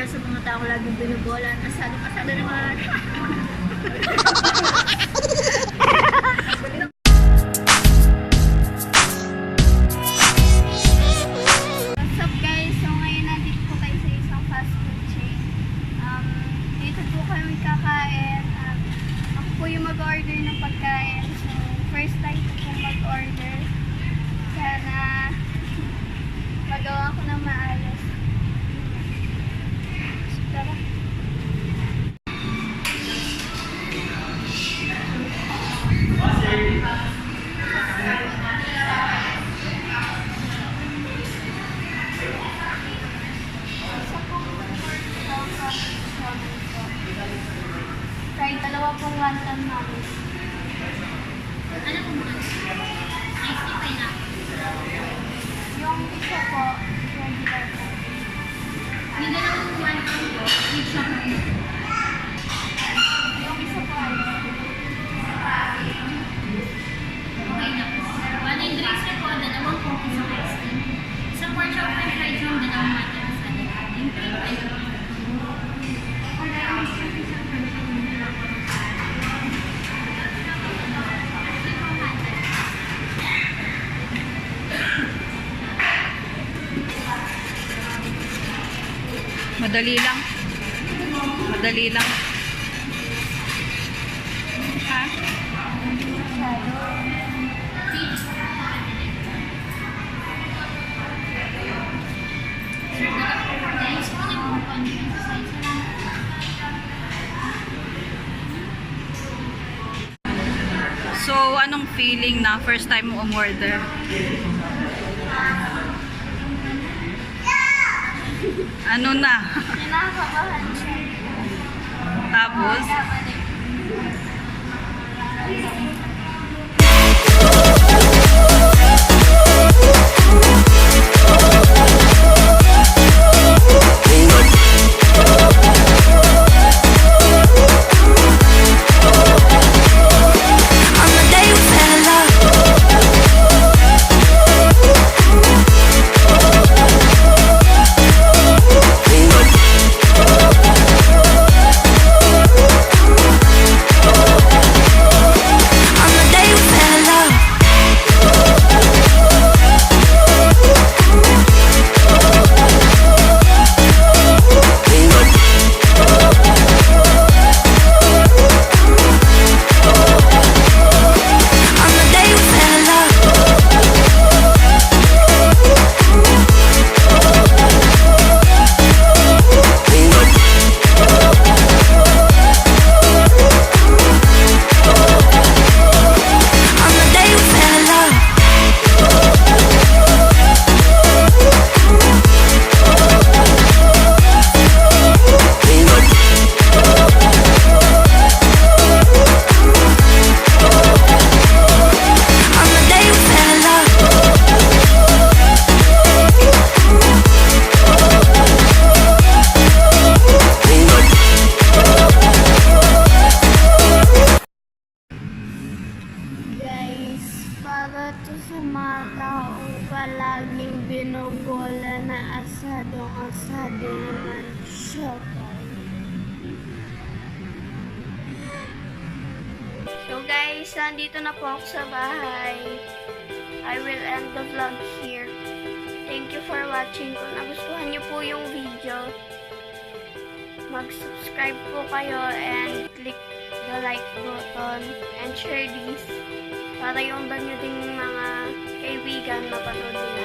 sa mga tao laging binubolan. Asado naman. What's up guys? So ngayon nandito po tayo sa isang fast food chain. Dito po kami kakain. Ako po yung mag-order ng pagkain. So first time po pong mag-order. Sana magawa ko na maayos. Tara. Kahit dalawa pong wonton namin. Ano po mga? Ice tea pineapple. Yung isa po, regular po. Yung dalawang wonton po, with chocolate. Yung isa po ay okay na po. One and drinks na po, dalawang coke, isang ice tea. Isang pork chop and fried yung dalawang wonton sa yung cream pineapple. Madali lang. Madali lang. Ha? So, anong feeling na first time mo umorder? Ano na? Nakakabahan siya. Tapos? Para to sa mga tao palaging binubola na asado naman siya. So guys, nandito na po ako sa bahay. I will end the vlog here. Thank you for watching. Kung nagustuhan niyo po yung video, mag-subscribe po kayo and click the like button and share this para yung iba nyo ding mga kaibigan mapanood nila.